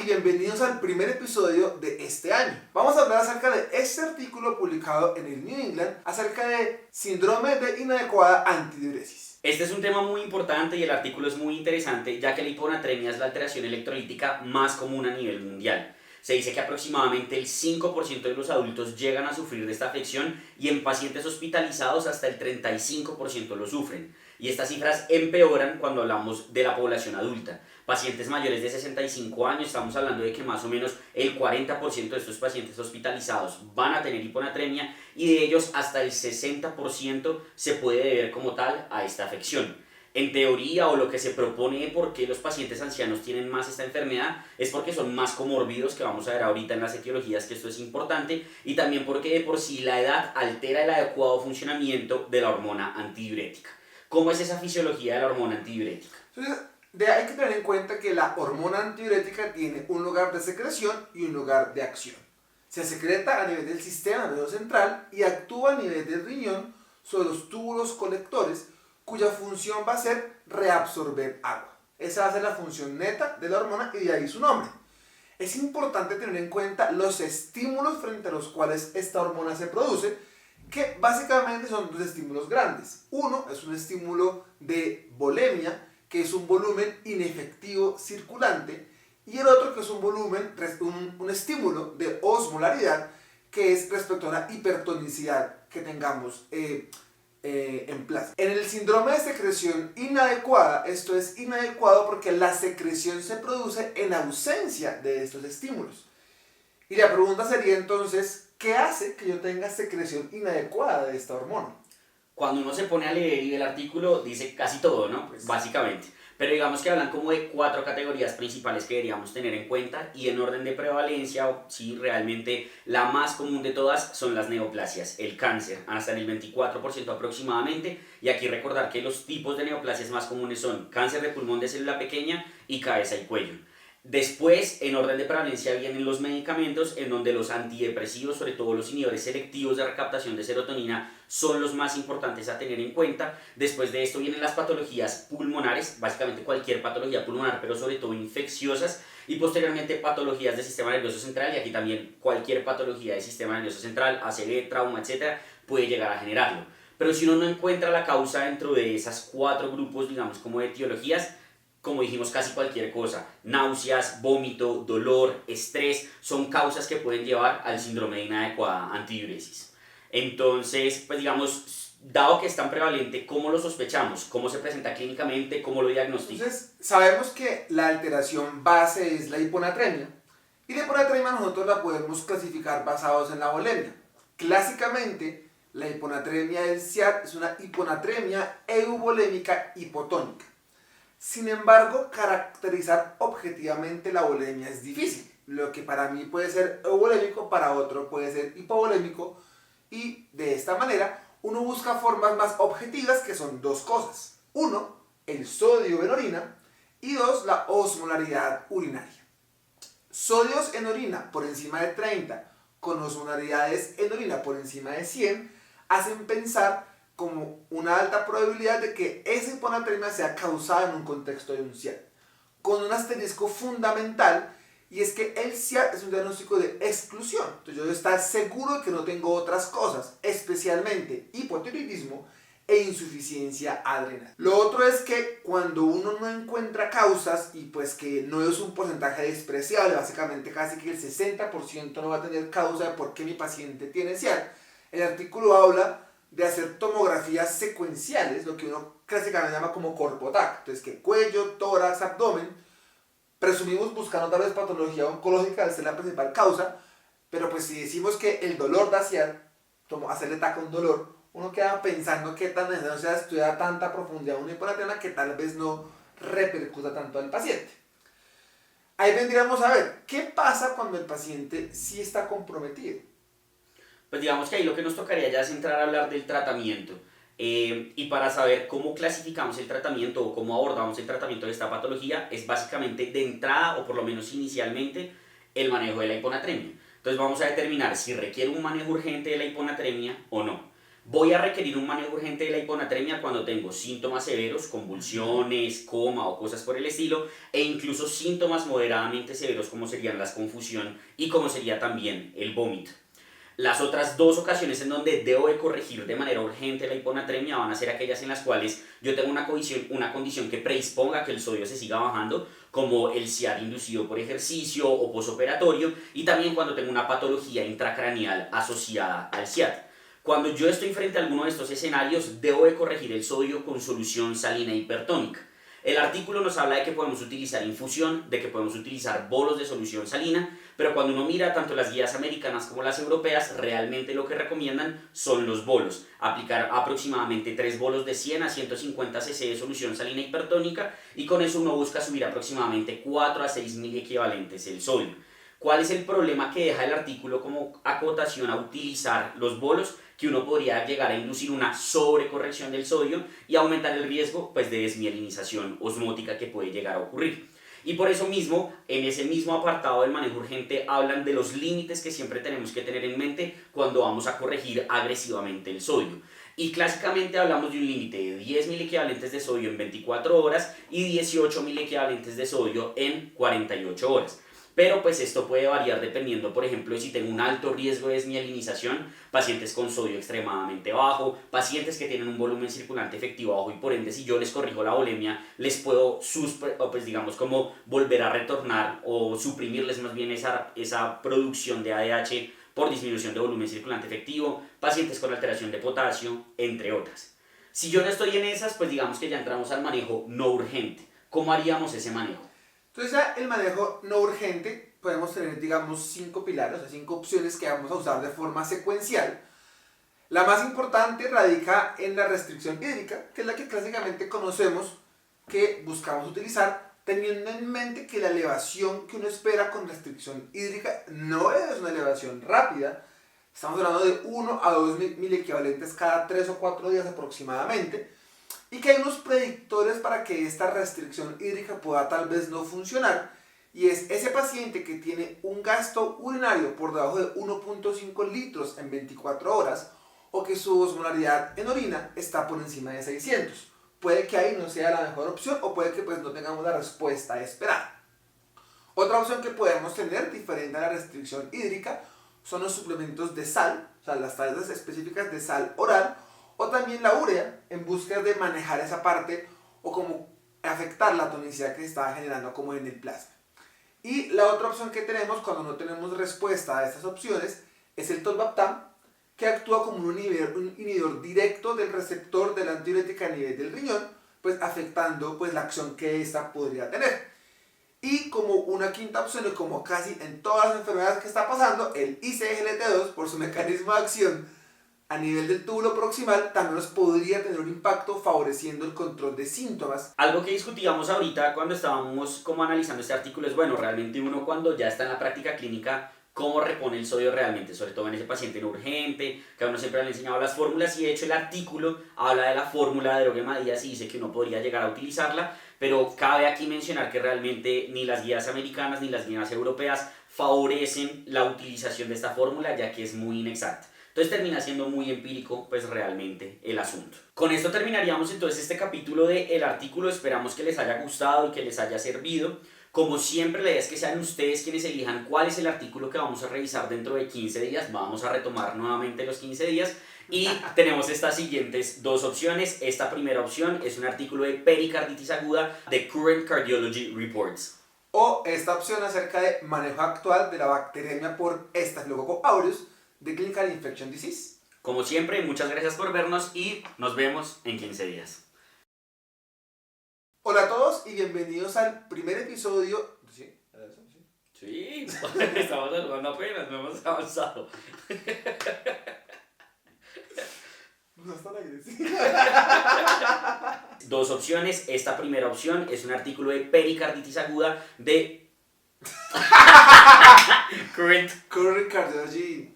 bienvenidos al primer episodio de este año. Vamos a hablar acerca de este artículo publicado en el New England acerca de síndrome de inadecuada antidiuresis. Este es un tema muy importante y el artículo es muy interesante, ya que la hiponatremia es la alteración electrolítica más común a nivel mundial. Se dice que aproximadamente el 5% de los adultos llegan a sufrir de esta afección y en pacientes hospitalizados hasta el 35% lo sufren. Y estas cifras empeoran cuando hablamos de la población adulta. Pacientes mayores de 65 años, estamos hablando de que más o menos el 40% de estos pacientes hospitalizados van a tener hiponatremia y de ellos hasta el 60% se puede deber como tal a esta afección. En teoría, o lo que se propone de por qué los pacientes ancianos tienen más esta enfermedad es porque son más comórbidos, que vamos a ver ahorita en las etiologías que esto es importante, y también porque de por sí la edad altera el adecuado funcionamiento de la hormona antidiurética. ¿Cómo es esa fisiología de la hormona antidiurética? Entonces, hay que tener en cuenta que la hormona antidiurética tiene un lugar de secreción y un lugar de acción. Se secreta a nivel del sistema nervioso central y actúa a nivel del riñón sobre los túbulos colectores, cuya función va a ser reabsorber agua. Esa va a ser la función neta de la hormona y de ahí su nombre. Es importante tener en cuenta los estímulos frente a los cuales esta hormona se produce, que básicamente son dos estímulos grandes. Uno es un estímulo de volemia, que es un volumen inefectivo circulante, y el otro que es un estímulo de osmolaridad, que es respecto a la hipertonicidad que tengamos en plasma. En el síndrome de secreción inadecuada, esto es inadecuado porque la secreción se produce en ausencia de estos estímulos. Y la pregunta sería entonces, ¿qué hace que yo tenga secreción inadecuada de esta hormona? Cuando uno se pone a leer y el artículo dice casi todo, ¿no? Pues básicamente. Pero digamos que hablan como de 4 categorías principales que deberíamos tener en cuenta y en orden de prevalencia, o sí, realmente la más común de todas son las neoplasias, el cáncer, hasta en el 24% aproximadamente. Y aquí recordar que los tipos de neoplasias más comunes son cáncer de pulmón de célula pequeña y cabeza y cuello. Después, en orden de prevalencia, vienen los medicamentos, en donde los antidepresivos, sobre todo los inhibidores selectivos de recaptación de serotonina, son los más importantes a tener en cuenta. Después de esto vienen las patologías pulmonares, básicamente cualquier patología pulmonar, pero sobre todo infecciosas, y posteriormente patologías del sistema nervioso central, y aquí también cualquier patología del sistema nervioso central, ACV, trauma, etc., puede llegar a generarlo. Pero si uno no encuentra la causa dentro de esas 4 grupos, digamos, como de etiologías, como dijimos, casi cualquier cosa, náuseas, vómito, dolor, estrés, son causas que pueden llevar al síndrome de inadecuada antidiuresis. Entonces, pues digamos, dado que es tan prevalente, ¿cómo lo sospechamos? ¿Cómo se presenta clínicamente? ¿Cómo lo diagnosticamos? Entonces, sabemos que la alteración base es la hiponatremia, y la hiponatremia nosotros la podemos clasificar basados en la volemia. Clásicamente, la hiponatremia del SIAD es una hiponatremia euvolémica hipotónica. Sin embargo, caracterizar objetivamente la volemia es difícil. Lo que para mí puede ser euvolémico, para otro puede ser hipovolémico, y de esta manera uno busca formas más objetivas, que son 2 cosas. 1, el sodio en orina, y 2, la osmolaridad urinaria. Sodios en orina por encima de 30 con osmolaridades en orina por encima de 100 hacen pensar como una alta probabilidad de que esa hiponatremia sea causada en un contexto de un SIAD, con un asterisco fundamental, y es que el SIAD es un diagnóstico de exclusión. Entonces yo debo estar seguro de que no tengo otras cosas, especialmente hipotiroidismo e insuficiencia adrenal. Lo otro es que cuando uno no encuentra causas, y pues que no es un porcentaje despreciable, básicamente casi que el 60% no va a tener causa de por qué mi paciente tiene SIAD, el artículo habla de hacer tomografías secuenciales, lo que uno clásicamente llama como corpotac. Entonces, que cuello, tórax, abdomen, presumimos buscando tal vez patología oncológica al ser la principal causa, pero pues si decimos que el dolor da SIAD, hacerle TAC a un dolor, uno queda pensando que tan necesario sea estudiar a tanta profundidad una hiponatremia que tal vez no repercuta tanto al paciente. Ahí vendríamos a ver, ¿qué pasa cuando el paciente sí está comprometido? Pues digamos que ahí lo que nos tocaría ya es entrar a hablar del tratamiento. Y para saber cómo clasificamos el tratamiento o cómo abordamos el tratamiento de esta patología es básicamente de entrada, o por lo menos inicialmente, el manejo de la hiponatremia. Entonces vamos a determinar si requiere un manejo urgente de la hiponatremia o no. Voy a requerir un manejo urgente de la hiponatremia cuando tengo síntomas severos, convulsiones, coma o cosas por el estilo, e incluso síntomas moderadamente severos como serían la confusión y como sería también el vómito. Las otras dos ocasiones en donde debo de corregir de manera urgente la hiponatremia van a ser aquellas en las cuales yo tengo una condición que predisponga a que el sodio se siga bajando, como el SIAD inducido por ejercicio o posoperatorio, y también cuando tengo una patología intracraneal asociada al SIAD. Cuando yo estoy frente a alguno de estos escenarios, debo de corregir el sodio con solución salina hipertónica. El artículo nos habla de que podemos utilizar infusión, de que podemos utilizar bolos de solución salina, pero cuando uno mira tanto las guías americanas como las europeas, realmente lo que recomiendan son los bolos. Aplicar aproximadamente 3 bolos de 100 a 150 cc de solución salina hipertónica y con eso uno busca subir aproximadamente 4 a 6 mil equivalentes el sodio. ¿Cuál es el problema que deja el artículo como acotación a utilizar los bolos? Que uno podría llegar a inducir una sobrecorrección del sodio y aumentar el riesgo pues, de desmielinización osmótica que puede llegar a ocurrir. Y por eso mismo, en ese mismo apartado del manejo urgente, hablan de los límites que siempre tenemos que tener en mente cuando vamos a corregir agresivamente el sodio. Y clásicamente hablamos de un límite de 10.000 equivalentes de sodio en 24 horas y 18.000 equivalentes de sodio en 48 horas. Pero pues esto puede variar dependiendo, por ejemplo, de si tengo un alto riesgo de desmielinización, pacientes con sodio extremadamente bajo, pacientes que tienen un volumen circulante efectivo bajo y por ende si yo les corrijo la volemia, les puedo pues digamos como volver a retornar o suprimirles más bien esa producción de ADH por disminución de volumen circulante efectivo, pacientes con alteración de potasio, entre otras. Si yo no estoy en esas, pues digamos que ya entramos al manejo no urgente. ¿Cómo haríamos ese manejo? Entonces ya el manejo no urgente, podemos tener, digamos, 5 pilares, o sea, 5 opciones que vamos a usar de forma secuencial. La más importante radica en la restricción hídrica, que es la que clásicamente conocemos que buscamos utilizar, teniendo en mente que la elevación que uno espera con restricción hídrica no es una elevación rápida. Estamos hablando de 1 a 2 mil equivalentes cada 3 o 4 días aproximadamente. Y que hay unos predictores para que esta restricción hídrica pueda tal vez no funcionar. Y es ese paciente que tiene un gasto urinario por debajo de 1.5 litros en 24 horas o que su osmolaridad en orina está por encima de 600. Puede que ahí no sea la mejor opción o puede que pues no tengamos la respuesta esperada. Otra opción que podemos tener diferente a la restricción hídrica son los suplementos de sal, o sea las tasas específicas de sal oral, o también la urea, en búsqueda de manejar esa parte o como afectar la tonicidad que se estaba generando como en el plasma. Y la otra opción que tenemos cuando no tenemos respuesta a estas opciones es el tolvaptan, que actúa como un inhibidor directo del receptor de la antidiurética a nivel del riñón, pues afectando pues, la acción que ésta podría tener. Y como una quinta opción, y como casi en todas las enfermedades que está pasando, el ICGLT2, por su mecanismo de acción a nivel del túbulo proximal, también nos podría tener un impacto favoreciendo el control de síntomas. Algo que discutíamos ahorita cuando estábamos como analizando este artículo es, bueno, realmente uno cuando ya está en la práctica clínica, ¿cómo repone el sodio realmente? Sobre todo en ese paciente no urgente, que a uno siempre le han enseñado las fórmulas y de hecho el artículo habla de la fórmula de Droguema Díaz y dice que uno podría llegar a utilizarla, pero cabe aquí mencionar que realmente ni las guías americanas ni las guías europeas favorecen la utilización de esta fórmula ya que es muy inexacta. Entonces termina siendo muy empírico pues realmente el asunto. Con esto terminaríamos entonces este capítulo del artículo, esperamos que les haya gustado y que les haya servido. Como siempre la idea es que sean ustedes quienes elijan cuál es el artículo que vamos a revisar dentro de 15 días, vamos a retomar nuevamente los 15 días y tenemos estas siguientes dos opciones. Esta primera opción es un artículo de pericarditis aguda de Current Cardiology Reports. O esta opción acerca de manejo actual de la bacteriemia por Staphylococcus aureus de Clinical Infection Disease. Como siempre, muchas gracias por vernos y nos vemos en 15 días. Hola a todos y bienvenidos al primer episodio. ¿Sí? Sí, estamos saludando apenas, no hemos avanzado. No es tan agresivo. Dos opciones. Esta primera opción es un artículo de pericarditis aguda de Current Cardiology